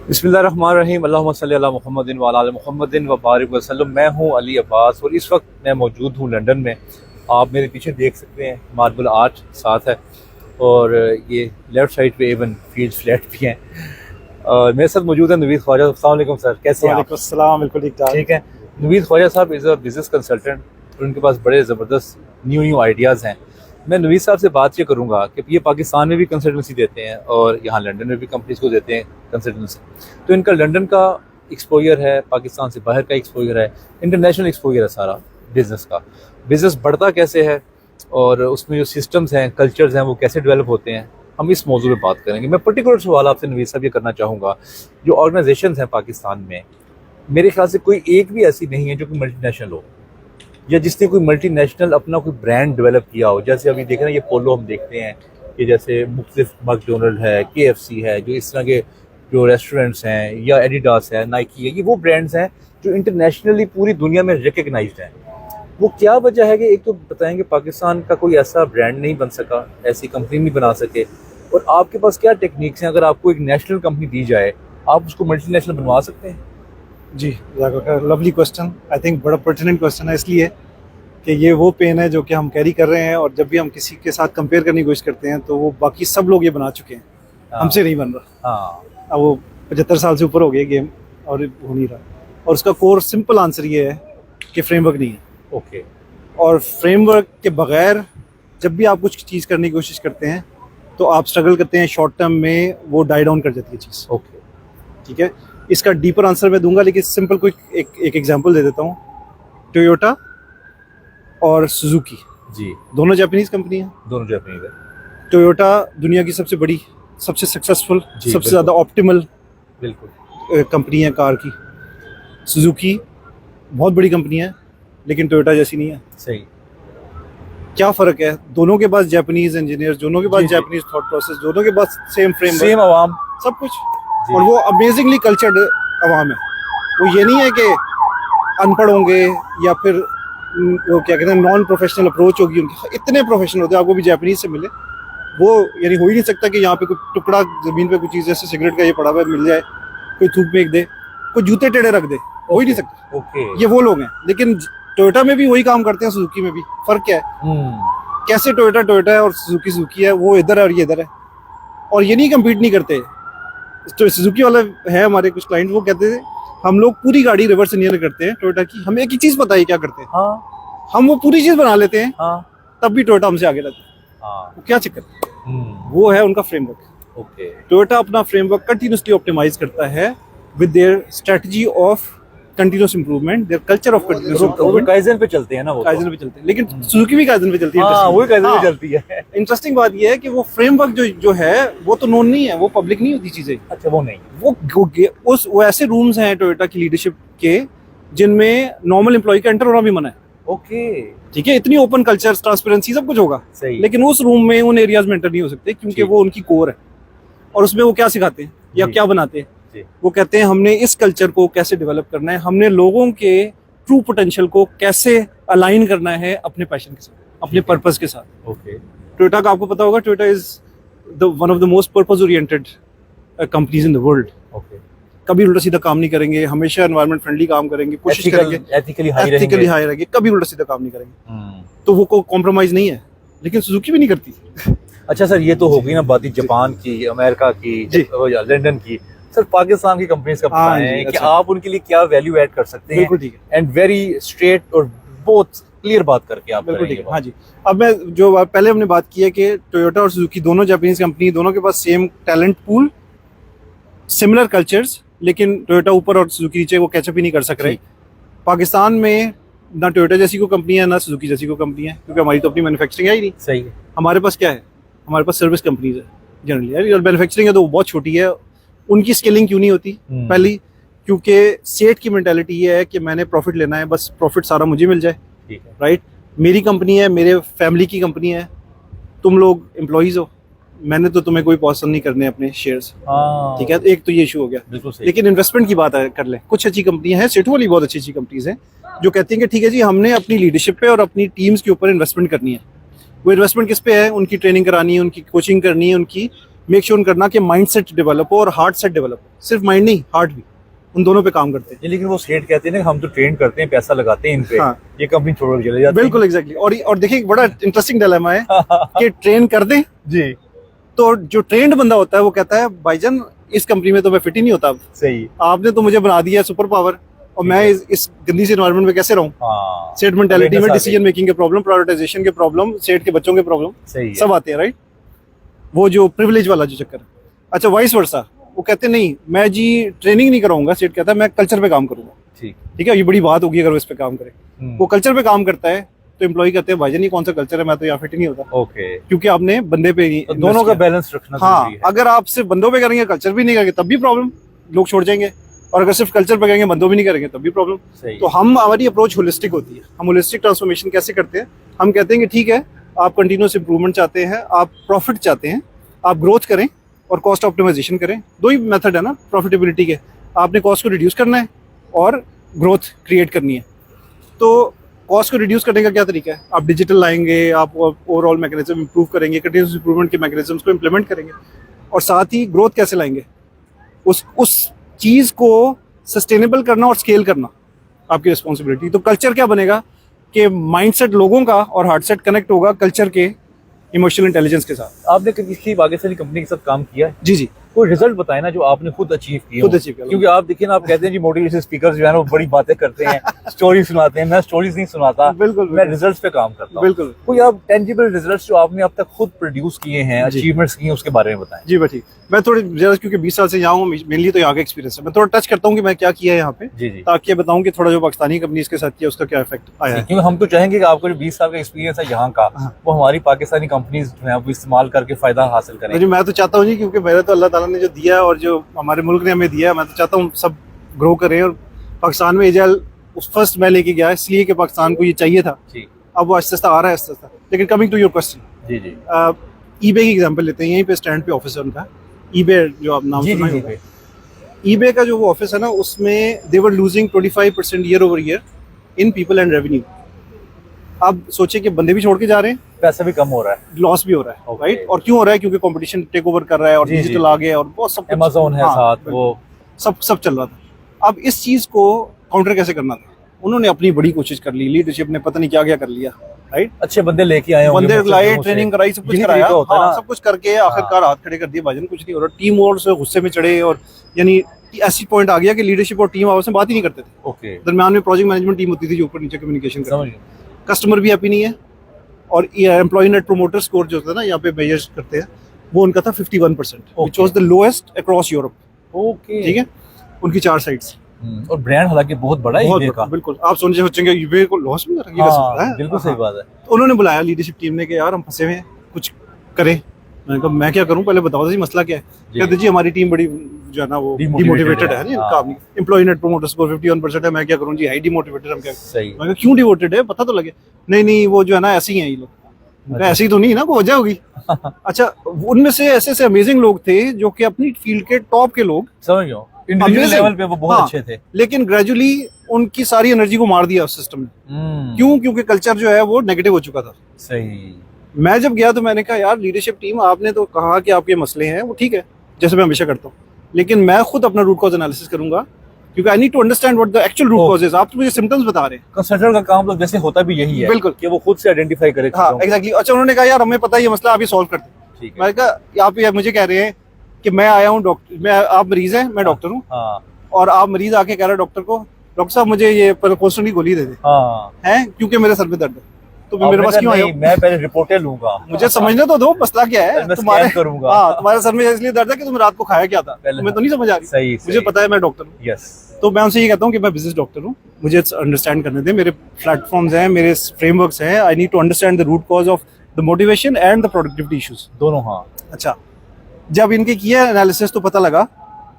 बिस्मिल्लाहिर्रहमानिर्रहीम अल्लाहुम्मा सल्ली अला मुहम्मदिन व अला आलि मुहम्मदिन व बारिक वसल्लम। मैं हूँ अली अब्बास और इस वक्त मैं मौजूद हूँ लंदन में। आप मेरे पीछे देख सकते हैं मार्बल आर्ट साथ है और ये लेफ़्ट साइड पे एवन फील्ड फ्लैट भी हैं। मेरे साथ मौजूद है नवीद ख्वाजा। अस्सलाम वालेकुम सर, कैसे हैं आप? वालेकुम अस्सलाम, बिल्कुल ठीक है। Naveed Khwaja Sahab is a business consultant और उनके पास बड़े ज़बरदस्त न्यू आइडियाज़ हैं। मैं नवीद साहब से बात ये करूँगा कि ये पाकिस्तान में भी कंसल्टेंसी देते हैं और यहाँ लंदन में भी कंपनीज को देते हैं कंसल्टेंसी। तो इनका लंदन का एक्सपोजर है, पाकिस्तान से बाहर का एक्सपोजर है, इंटरनेशनल एक्सपोजर है सारा बिज़नेस का। बिज़नेस बढ़ता कैसे है और उसमें जो सिस्टम्स हैं, कल्चर्स हैं, वो कैसे डेवलप होते हैं, हम इस मौजू में बात करेंगे। मैं पर्टिकुलर सवाल आपसे नवीद साहब ये करना चाहूँगा, जो ऑर्गेनाइजेशंस हैं पाकिस्तान में, मेरे ख्याल से कोई एक भी ऐसी नहीं है जो कि मल्टीनेशनल हो या जिसने कोई मल्टीनेशनल अपना कोई ब्रांड डेवलप किया हो। जैसे अभी देखें ना, ये पोलो हम देखते हैं कि जैसे मुख्तलिफ मैकडोनल्ड है, KFC है, जो इस तरह के जो रेस्टोरेंट्स हैं, या एडिडास है, नाइकी है, ये वो ब्रांड्स हैं जो इंटरनेशनली पूरी दुनिया में रिकग्नाइज्ड हैं। वो क्या वजह है कि एक तो बताएंगे पाकिस्तान का कोई ऐसा ब्रांड नहीं बन सका, ऐसी कंपनी नहीं बना सके, और आपके पास क्या टेक्निक्स हैं? अगर आपको एक नेशनल कंपनी दी जाए, आप उसको मल्टीनेशनल बनवा सकते हैं? जी, लवली क्वेश्चन। आई थिंक बड़ा पर्टिनेंट क्वेश्चन है, इसलिए कि ये वो पेन है जो कि हम कैरी कर रहे हैं, और जब भी हम किसी के साथ कंपेयर करने की कोशिश करते हैं तो वो बाकी सब लोग ये बना चुके हैं, हमसे नहीं बन रहा। अब वो 75 साल से ऊपर हो गए गेम और हो नहीं रहा। और उसका कोर सिंपल आंसर ये है कि फ्रेमवर्क नहीं है। ओके। और फ्रेमवर्क के बगैर जब भी आप कुछ चीज़ करने की कोशिश करते हैं तो आप स्ट्रगल करते हैं, शॉर्ट टर्म में वो डाई डाउन कर जाती है चीज़। ओके, ठीक है, इसका डीपर आंसर मैं दूंगा, लेकिन सिंपल कोई एक एग्जांपल दे देता हूँ। टोयोटा और सुजुकी जी, दोनों जापानीज कंपनी हैं। दोनों जापानीज है। टोयोटा दुनिया की सबसे बड़ी, सबसे सक्सेसफुल, जी, सबसे ज़्यादा ऑप्टिमल बिल्कुल। कंपनी है कार की। सुजुकी बहुत बड़ी कंपनी है, लेकिन टोयोटा जैसी नहीं है। सही। क्या फ़र्क है? दोनों के पास जापानीज इंजीनियर्स, दोनों के पास जी, जी। जापानीज थॉट प्रोसेस, दोनों के पास सेम फ्रेमवर्क, सेम आवाम। सब कुछ। जी। और वो अमेजिंगली कल्चर्ड अवाम है। वो ये नहीं है कि अनपढ़ होंगे या फिर वो क्या कहते हैं, नॉन प्रोफेशनल अप्रोच होगी उनकी। इतने प्रोफेशनल होते हैं, आपको भी जापानीज से मिले वो, यानी हो ही नहीं सकता कि यहाँ पे कोई टुकड़ा ज़मीन पे कोई चीज़ जैसे सिगरेट का ये पड़ा हुआ है मिल जाए, कोई थूक फेंक दे, कोई जूते टेढ़े रख दे, हो ही नहीं सकता। ओके। ये वो लोग हैं। लेकिन टोयोटा में भी वही काम करते हैं, सुजुकी में भी। फ़र्क क्या है? कैसे टोयोटा टोयोटा है और सुजुकी सुजुकी है, वो इधर है और ये इधर है, और ये नहीं कम्पीट नहीं करते। तो सुजुकी वाले है हमारे कुछ क्लाइंट, वो कहते थे हम लोग पूरी गाड़ी रिवर्स इंजीनियर करते हैं टोयोटा की, हमें एक ही चीज़ पता है क्या करते हैं। हाँ हम वो पूरी चीज़ बना लेते हैं, हाँ तब भी टोयोटा हमसे आगे रहता है। हाँ। वो क्या चक्कर? वो है उनका फ्रेमवर्क। ओके। टोयोटा अपना फ्रेमवर्क कंटिन्यूसली ऑप्टिमाइज करता है with their strategy of continuous improvement, their culture of continuous improvement. Kaizen पे चलते हैं ना वो, काइजन पे चलते हैं, लेकिन सुजुकी भी काइजन पे चलती है। हाँ, वही काइजन पे हाँ। चलती है। इंटरेस्टिंग बात यह है कि वो फ्रेमवर्क जो है वो तो नोन नहीं है, वो पब्लिक नहीं होती चीजें। अच्छा, वो नहीं। वो ऐसे रूम्स हैं टोयोटा की लीडरशिप के जिनमें नॉर्मल एम्प्लॉय का एंटर होना भी मना है। ओके। ठीक है, इतनी ओपन कल्चर, ट्रांसपेरेंसी, सब कुछ होगा, सही। लेकिन उस रूम में उन एरियाज में एंटर नहीं हो सकते, क्योंकि ठीक। वो उनकी कोर है। और उसमें वो क्या सिखाते हैं या जी। क्या बनाते हैं? जी। वो कहते हैं हमने इस कल्चर को कैसे डेवलप करना है, हमने लोगों के ट्रू पोटेंशियल को कैसे अलाइन करना है अपने पैशन के साथ, अपने पर्पस के साथ। ओके। टोयोटा का आपको पता होगा, Toyota is one of the most purpose oriented companies in the world. Okay. कभी उल्टा सीधा काम नहीं करेंगे, हमेशा एनवायरमेंट फ्रेंडली काम करेंगे, कोशिश करेंगे, एथिकली हाई एथिकली हाई रहेंगे, कभी उल्टा सीधा काम नहीं करेंगे। तो वो को कॉम्प्रोमाइज नहीं है, लेकिन सुजुकी भी नहीं करती। अच्छा सर, ये तो हो गई ना बात जापान की, अमेरिका की, लंदन की। सर, पाकिस्तान की कंपनीज का हाँ बताएं जी, कि अच्छा। आप उनके लिए क्या वैल्यू ऐड कर सकते हैं? बिल्कुल ठीक है, एंड वेरी स्ट्रेट और बहुत क्लियर बात करके आप बिल्कुल ठीक करेंगे है। हाँ जी, अब मैं जो पहले हमने बात की है कि टोयोटा और सुजुकी दोनों जापानीज कंपनी, दोनों के पास same talent pool, similar cultures, लेकिन टोयोटा ऊपर और सुजुकी नीचे, वो कैचअप ही नहीं कर सक रहे। पाकिस्तान में ना टोयोटा जैसी कोई कंपनी है, ना सुजुकी जैसी कोई कंपनी है, क्योंकि हमारी तो अपनी मैन्युफैक्चरिंग है ही नहीं। सही है। हमारे पास क्या है? हमारे पास सर्विस कंपनीज है जनरली। यार मैन्युफैक्चरिंग है तो वो बहुत छोटी है, उनकी स्केलिंग क्यों नहीं होती? पहली, क्योंकि सेठ की मेंटालिटी ये है कि मैंने प्रॉफिट लेना है, बस प्रॉफिट सारा मुझे मिल जाए। ठीक है। राइट, मेरी कंपनी है, मेरे फैमिली की कंपनी है, तुम लोग एम्प्लॉइज हो, मैंने तो तुम्हें कोई पसंद नहीं करने अपने शेयर्स। हाँ, ठीक है, एक तो ये इशू हो गया। बिल्कुल सही। लेकिन इन्वेस्टमेंट की बात कर लें, कुछ अच्छी कंपनियां हैं, सेठों वाली बहुत अच्छी अच्छी कंपनीज हैं, जो कहती हैं कि ठीक है जी, हमने अपनी लीडरशिप पे और अपनी टीम्स के ऊपर इन्वेस्टमेंट करनी है। वो इन्वेस्टमेंट किस पे है? उनकी ट्रेनिंग करानी है, उनकी कोचिंग करनी है, उनकी मेक श्योर करना कि माइंड सेट डेवलप हो और हार्ट सेट डेवलप हो, सिर्फ माइंड नहीं हार्ट भी, उन दोनों पे काम करते हैं। ये लेकिन वो सेठ कहते हैं ना हम तो ट्रेन करते हैं, पैसा लगाते हैं इन पे, हाँ। ये कंपनी छोड़ के चले जाते बिल्कुल एग्जैक्टली। और देखिए एक बड़ा इंटरेस्टिंग डिलेमा है कि ट्रेन कर दें जी तो जो ट्रेंड बंदा होता है वो कहता है भाईजान इस कंपनी में तो मैं फिट ही नहीं होता, अब सही। आपने तो मुझे बना दिया सुपर पावर और मैं इस गंदी सी एनवायरनमेंट में कैसे रहूं। हाँ सेट मेंटालिटी में डिसीजन मेकिंग के प्रॉब्लम, प्रायोरिटाइजेशन के प्रॉब्लम, सेट के बच्चों के प्रॉब्लम सही है। सब आते हैं, राइट। वो जो प्रिविलेज वाला जो चक्कर है। अच्छा वाइस वर्सा, वो कहते नहीं मैं जी ट्रेनिंग नहीं कराऊंगा, सेट कहता है मैं कल्चर पे काम करूंगा। ठीक है, ये बड़ी बात होगी अगर वो इस पे काम करे। वो कल्चर पे काम करता है तो एम्प्लॉय कहते हैं भाईजान ये कौन सा कल्चर है, मैं तो यहाँ फिट ही नहीं होता। ओके, क्योंकि आपने बंदे पे ही दोनों का बैलेंस रखना हाँ, जरूरी है। अगर आप सिर्फ बंदों पे करेंगे कल्चर भी नहीं करेंगे तब भी प्रॉब्लम, लोग छोड़ जाएंगे। और अगर सिर्फ कल्चर पे करेंगे बंदों भी नहीं करेंगे तब भी प्रॉब्लम। सही। तो हमारी अप्रोच होलिस्टिक होती है। हम होलिस्टिक ट्रांसफॉर्मेशन कैसे करते हैं, हम कहते हैं कि ठीक है आप कंटिन्यूस इंप्रूवमेंट चाहते हैं, आप प्रॉफिट चाहते हैं, आप ग्रोथ करें और कॉस्ट ऑप्टिमाइजेशन करें। दो ही मेथड है ना प्रॉफिटेबिलिटी के, आपने कॉस्ट को रिड्यूस करना है और ग्रोथ क्रिएट करनी है। तो कॉस्ट को रिड्यूस करने का क्या तरीका है, आप डिजिटल लाएंगे, आप ओवरऑल मैकेनिज्म इंप्रूव करेंगे, कंटिन्यूस इंप्रूवमेंट के मैकेनिज्म्स को इंप्लीमेंट करेंगे। और साथ ही ग्रोथ कैसे लाएंगे, उस चीज़ को सस्टेनेबल करना और स्केल करना आपकी रिस्पॉन्सिबिलिटी। तो कल्चर क्या बनेगा कि माइंडसेट लोगों का और हार्ट सेट कनेक्ट होगा कल्चर के इमोशनल इंटेलिजेंस के साथ। आपने किसी पाकिस्तानी कंपनी के साथ काम किया है? जी जी। कोई रिजल्ट बताए ना जो आपने खुद अचीव किए खुद हो। अचीव किया। क्योंकि आप देखिए ना, आप कहते हैं जी मोटिवेशनल स्पीकर जो है ना वो बड़ी बातें करते हैं, स्टोरी सुनाते हैं। मैं स्टोरीज नहीं सुनाता, बिल्कुल मैं रिजल्ट्स पे काम करता हूँ। बिल्कुल। कोई आप टेंजिबल रिजल्ट्स जो आपने अब तक खुद प्रोड्यूस किए हैं, जी। अचीवमेंट्स किए हैं, उसके बारे में बताएं। जी ठीक। मैं थोड़ी ज़्यादा क्योंकि 20 साल से यहाँ हूँ, मेनली तो यहाँ का एक्सपीरियंस है, मैं थोड़ा टच करता हूँ कि मैं क्या किया है यहाँ पे, जी जी। ताकि बताऊँ कि थोड़ा जो पाकिस्तानी कंपनीज के साथ किया उसका क्या इफेक्ट आया है। क्योंकि हम तो चाहेंगे कि आपको जो 20 साल का एक्सपीरियंस है यहाँ का, वो हमारी पाकिस्तानी कंपनीज जो है वो इस्तेमाल करके फायदा हासिल करें। जी मैं तो चाहता हूँ जी, क्योंकि मेरा तो अल्लाह ताला ने जो दिया है और जो हमारे मुल्क ने हमें दिया है, मैं तो चाहता हूँ सब ग्रो करें। और पाकिस्तान में एजाइल उस फर्स्ट मैं लेके गया इसलिए कि पाकिस्तान को ये चाहिए था। अब वो आहिस्ता आ रहा है आहिस्ता। लेकिन कमिंग टू योर क्वेश्चन, जी जी, ईबे की एग्जांपल लेते हैं। यहीं पे स्टैंड पे ऑफिस है उनका, ईबे जो आप नाम सुना होगा। ईबे का जो वो ऑफिस है ना, उसमें they were losing 25% year over year in people and revenue. अब सोचे कि बंदे भी छोड़ के जा रहे हैं, पैसा भी कम हो रहा है, लॉस भी हो रहा है, राइट। और क्यों हो रहा है, क्योंकि कंपटीशन टेक ओवर कर रहा है और डिजिटल आ गया और बहुत सब, अमेज़न है साथ, वो सब चल रहा था। अब इस चीज को काउंटर कैसे करना था, उन्होंने अपनी बड़ी कोशिश कर ली, लीडरशिप ने पता नहीं क्या क्या कर लिया, राइट। अच्छे बंदे लेके आए, बंदे लाए, ट्रेनिंग कराई, सब कुछ कराया, सब कुछ करके आखिरकार हाथ खड़े कर दिए, भाजन कुछ नहीं हो रहा। टीम और से गुस्से में चढ़े और यानी ऐसी पॉइंट आ गया कि लीडरशिप और टीम आपस में बात ही नहीं करते थे। ओके। दरम्यान में प्रोजेक्ट मैनेजमेंट टीम होती थी जो ऊपर नीचे कम्युनिकेशन करती थी। कस्टमर भी हैप्पी नहीं है और एम्प्लॉय नेट प्रोमोटर स्कोर जो होता है ना यहाँ पे मेजर करते हैं, वो उनका था 51%, which was the lowest across Europe. Okay, ठीक है, उनकी 4 साइट्स। और ब्रांड हालांकि बहुत बड़ा है ईबे का। बिल्कुल, आप सोचेंगे ईबे को लॉस में रखा है, बिल्कुल सही बात है। तो उन्होंने बुलाया लीडरशिप टीम ने कि यार हम फंसे हुए हैं, कुछ करें। मैंने कहा मैं क्या करूं, पहले बताओ जी मसला क्या है। कहते जी हमारी टीम बड़ी जो है ना वो डिमोटिवेटेड है, काम एम्प्लॉय नेट प्रोमोटर स्कोर 51% है, मैं क्या करूं जी, हाई डिमोटिवेटेड हम क्या। सही। मैं क्यों डिमोटिवेटेड है, पता तो लगे। नहीं वो जो है ना ऐसे ही हैं ये लोग। ऐसे ही तो नहीं ना, कोई वजह होगी। अच्छा, उनमें से ऐसे अमेजिंग लोग थे जो कि अपनी फील्ड के टॉप के लोग, समझ गए, इंडिविजुअल लेवल पे वो बहुत अच्छे थे, लेकिन ग्रेजुअली उनकी सारी एनर्जी को मार दिया उस सिस्टम ने। क्यों, क्योंकि कल्चर जो है वो नेगेटिव हो चुका था। सही। मैं जब गया तो मैंने कहा यार लीडरशिप टीम, आपने तो कहा कि आपके मसले हैं, वो ठीक है जैसे मैं हमेशा करता हूँ, लेकिन मैं खुद अपना रूट कॉज एनालिसिस करूंगा, क्योंकि I need to understand what the actual root cause is. आप तो मुझे सिम्टम्स बता रहे हैं। कंसल्टेंट का काम तो जैसे होता भी यही है, बिल्कुल, कि वो खुद से आइडेंटिफाई करे। हाँ एग्जैक्टली। अच्छा, उन्होंने कहा यार हमें पता है ये मसला, आप ये सॉल्व कर दो। मैंने कहा आप मुझे कह रहे हैं कि मैं आया हूँ डॉक्टर, मैं, आप मरीज हैं, मैं डॉक्टर हूँ, और आप मरीज आके कह रहे हैं डॉक्टर को, डॉक्टर साहब मुझे ये पोस्टन की गोली दे दे, हैं क्योंकि मेरे सर में दर्द है। तो मेरे पास क्यों आया? मैं पहले रिपोर्टर लूंगा, मुझे समझने तो दो मसला क्या है। तुम्हारे करूंगा। हाँ, तुम्हारे सर में इसलिए दर्द है कि तुम रात को खाया क्या था, तुम्हें तो नहीं समझ आ रही। सही, मुझे पता है मैं डॉक्टर हूँ। यस। तो मैं उनसे ये कहता हूँ कि मैं बिजनेस डॉक्टर हूँ, मुझे अंडरस्टैंड करने दें, मेरे प्लेटफॉर्म्स हैं, मेरे फ्रेमवर्क्स हैं, I need to understand the root cause of the motivation and the productivity issues दोनों। हाँ। अच्छा, जब इनके किया एनालिसिस तो पता लगा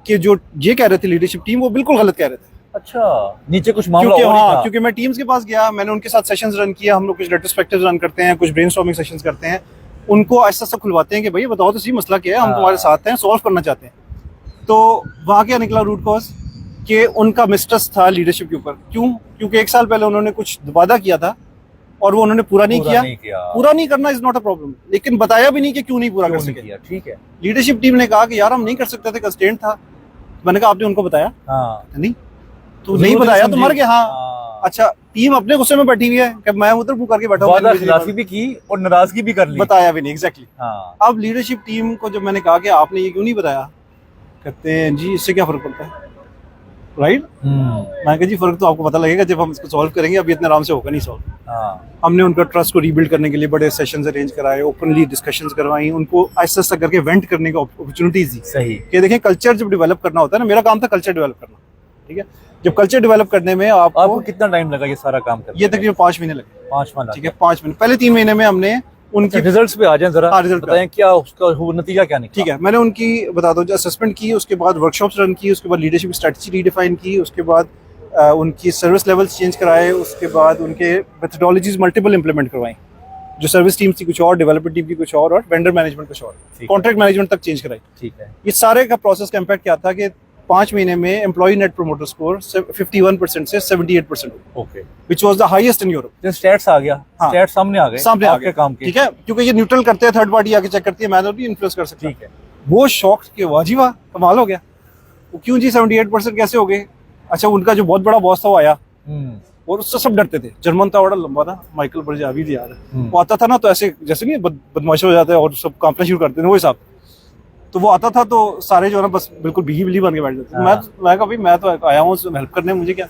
कि जो ये कह रहे थे लीडरशिप टीम, वो बिल्कुल गलत कह रहे थे। अच्छा, नीचे कुछ मामला क्योंकि, हाँ, क्योंकि मैं टीम्स के पास गया, मैंने उनके साथ सेशंस रन किया, हम लोग कुछ रेट्रोस्पेक्टिव्स रन करते हैं, कुछ ब्रेनस्टॉर्मिंग सेशंस करते हैं, उनको ऐसा सब खुलवाते हैं कि भाई बताओ तो सही मसला क्या है, हम तुम्हारे साथ हैं, सॉल्व करना चाहते हैं। तो वहाँ क्या निकला रूट कॉज, कि उनका मिसट्रस्ट था लीडरशिप के ऊपर। क्यों? क्योंकि 1 साल पहले उन्होंने कुछ वादा किया था और वो उन्होंने पूरा नहीं पूरा किया। पूरा नहीं करना इज नॉट अ प्रॉब्लम, लेकिन बताया भी नहीं कि क्यों नहीं पूरा कर सके। ठीक है। लीडरशिप टीम ने कहा कि यार हम नहीं कर सकते थे, कंस्ट्रेंट था। मैंने कहा आपने उनको बताया? हाँ। नहीं, तो नहीं बताया तो मर गया। हाँ। अच्छा, टीम अपने गुस्से में बैठी हुई है कि मैं उधर मुंह करके बैठा हूं, खिलाफी भी की और नाराजगी भी कर ली, बताया भी नहीं। एग्जैक्टली। हाँ। अब लीडरशिप टीम को जब मैंने कहा कि आपने ये क्यों नहीं बताया, कहते हैं जी इससे क्या फर्क पड़ता है, राइट। मैंने कहा जी फर्क तो आपको पता लगेगा जब हम इसको सॉल्व करेंगे, अभी इतने आराम से होगा नहीं सॉल्व। हाँ। हमने उनका ट्रस्ट को रीबिल्ड करने के लिए बड़े सेशंस अरेंज कराए, ओपनली डिस्कशंस करवाई, उनको आहिस्ता आहिस्ता करके वेंट करने की अपॉर्चुनिटीज दी। सही कि देखें कल्चर जब डेवलप करना होता है ना, मेरा काम था कल्चर डेवलप करना, ठीक है। जब कल्चर डेवलप करने में आपको कितना टाइम लगा ये सारा काम करने? ये तकरीबन 5 महीने लगे। 5 महीने, ठीक है। 5 महीने, पहले 3 महीने में हमने उनके रिजल्ट्स पे आ जाएं जरा। हाँ, रिजल्ट बताएं क्या उसका नतीजा क्या निकला? ठीक है, मैंने उनकी बता दो, जो असेसमेंट की, उसके बाद वर्कशॉप्स रन की, उसके बाद लीडरशिप स्ट्रेटजी रीडिफाइन की, उसके बाद उनकी सर्विस लेवल्स चेंज कराए, उसके बाद उनके मेथडोलॉजीज मल्टीपल इंप्लीमेंट करवाई। जो सर्विस टीम थी कुछ और, डेवलपमेंट टीम की कुछ और वेंडर मैनेजमेंट कुछ और, कॉन्ट्रैक्ट मैनेजमेंट तक चेंज कराई। ठीक है। ये सारे का प्रोसेस का इम्पैक्ट क्या था कि 5 महीने में एम्प्लॉय नेट प्रोमोटर स्कोर 51% से 78%, okay, which was the highest in Europe. जो स्टैट्स आ गया, हाँ, स्टैट्स सामने आ गए आपके काम के। ठीक है, क्योंकि ये न्यूट्रल करते हैं, थर्ड पार्टी आके चेक करती है, मैं तो नहीं इन्फ्लुएंस कर सकता। ठीक है। वो शॉक के वाजी वाह कमाल हो गया, वो क्यों जी 78% कैसे हो गए? अच्छा, उनका जो बहुत बड़ा बॉस था वो आया और उससे सब डरते थे। जर्मन था, बड़ा लंबा था, माइकल बर्जावी थी यार। वो आता था ना तो ऐसे जैसे नहीं बदमाश हो जाते हैं और सब कांपना शुरू करते थे, वो हिसाब। तो वो आता था तो सारे जो है ना बस बिल्कुल बिली बन के बैठ जाते थे। मैं कहा भाई मैं तो आया हूँ हेल्प करने, मुझे क्या,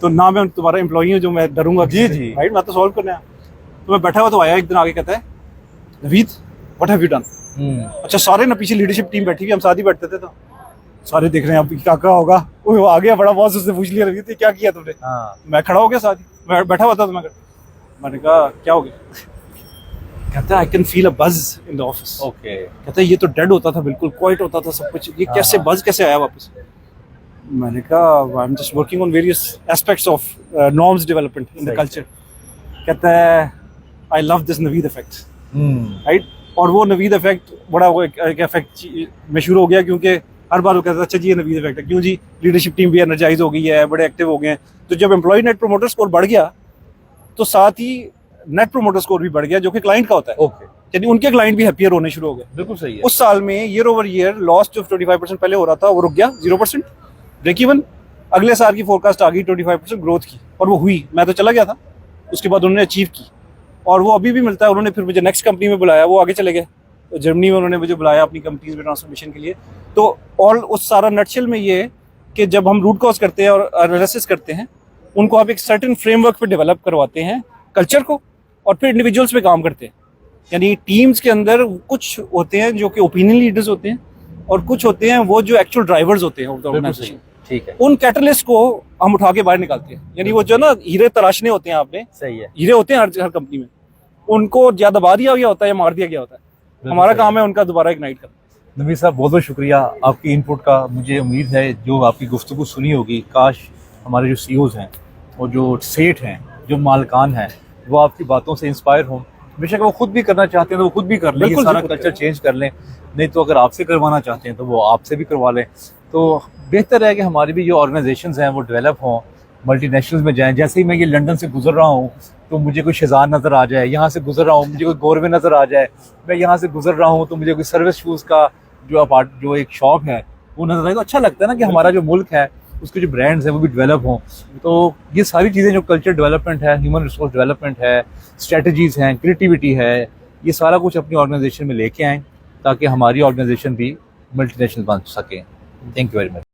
तो ना मैं तुम्हारा एम्प्लॉई हूँ जो मैं डरूंगा। जी जी, राइट, मैं तो सॉल्व करने आया। तो मैं बैठा हुआ तो आया एक दिन आगे, कहता है Naveed what have you done. अच्छा, सारे ना पीछे लीडरशिप टीम बैठी हुई, हम साथ ही बैठते थे, तो सारे देख रहे हैं अब क्या होगा। वो आ गया बड़ा बॉस, उससे पूछ लिया नवीद क्या किया तुमने। मैं खड़ा हो गया साथ ही, मैं बैठा हुआ था, तो मैंने कहा क्या हो गया? कहता है आई कैन फील अ बज इन द ऑफिस। ओके। कहता है ये तो डेड होता था, बिल्कुल क्वाइट होता था सब कुछ, ये कैसे बज कैसे आया वापस? मैंने कहा I am just working on various aspects of norms development in the culture. कहता है I love this Naveed effect, right. और वो नवीद इफेक्ट बड़ा वो एक इफेक्ट मशहूर हो गया, क्योंकि हर बार वो कहता है अच्छा जी ये नवीद इफेक्ट है। क्यों जी? लीडरशिप टीम भी एनर्जाइज हो गई है, बड़े एक्टिव हो गए हैं। तो जब एम्प्लॉय नेट प्रोमोटर स्कोर बढ़ गया तो साथ ही नेट प्रोमोटर स्कोर भी बढ़ गया, जो कि क्लाइंट का होता है। ओके। यानी उनके क्लाइंट भी हैप्पियर होने शुरू हो गए। बिल्कुल सही है। उस साल में ईयर ओवर ईयर लॉस जो 25% पहले हो रहा था वो रुक गया, 0% ब्रेक इवन। अगले साल की फोरकास्ट आ गई 25% ग्रोथ की, और वो हुई। मैं तो चला गया था, उसके बाद उन्होंने अचीव की, और वो अभी भी मिलता है। उन्होंने फिर मुझे नेक्स्ट कंपनी में बुलाया, वो आगे चले गए। तो जर्मनी में उन्होंने मुझे बुलाया अपनी कंपनीज में ट्रांसफॉर्मेशन के लिए। तो और उस सारा नटशेल में ये कि जब हम रूट कॉज करते हैं और एनालिसिस करते हैं, उनको आप एक सर्टेन फ्रेमवर्क पे डेवलप करवाते हैं कल्चर को, और फिर इंडिविजुअल्स पे काम करते हैं। यानी टीम्स के अंदर कुछ होते हैं जो कि ओपिनियन लीडर्स होते हैं, और कुछ होते हैं वो जो एक्चुअल ड्राइवर्स होते हैं ऑर्गेनाइजेशन। ठीक है। उन कैटलिस्ट को हम उठा के बाहर निकालते हैं। यानी वो जो ना हीरे तराशने होते हैं, आपने सही है, हीरे होते हैं हर कंपनी में, उनको या दबा दिया गया होता है या मार दिया गया होता है। हमारा काम है उनका दोबारा इग्नाइट करना। नवीद साहब बहुत बहुत शुक्रिया आपकी इनपुट का। मुझे उम्मीद है जो आपकी गुफ्तगू सुनी होगी, काश हमारे जो सीईओज हैं और जो सेठ हैं, जो मालकान हैं, वो आपकी बातों से इंस्पायर हों। बेशक वो खुद भी करना चाहते हैं तो वो खुद भी कर लें, सारा कल्चर चेंज कर लें। नहीं तो अगर आपसे करवाना चाहते हैं तो वो आपसे भी करवा लें। तो बेहतर है कि हमारी भी जो ऑर्गेनाइजेशंस हैं वो डेवलप हों, मल्टीनेशनल्स में जाएं। जैसे ही मैं ये लंदन से गुजर रहा हूँ तो मुझे कोई शेजान नज़र आ जाए, यहाँ से गुजर रहा हूँ मुझे कोई गोरवे नज़र आ जाए, मैं यहाँ से गुजर रहा हूँ तो मुझे कोई सर्विस शूज़ का जो एक शॉप है वो नज़र आए, तो अच्छा लगता है ना कि हमारा जो मुल्क है उसके जो ब्रांड्स हैं वो भी डेवलप हों। तो ये सारी चीज़ें जो कल्चर डेवलपमेंट है, ह्यूमन रिसोर्स डेवलपमेंट है, स्ट्रेटजीज़ हैं, क्रिएटिविटी है, ये सारा कुछ अपनी ऑर्गेनाइजेशन में लेके आएँ ताकि हमारी ऑर्गेनाइजेशन भी मल्टीनेशनल बन सके। Thank you very much.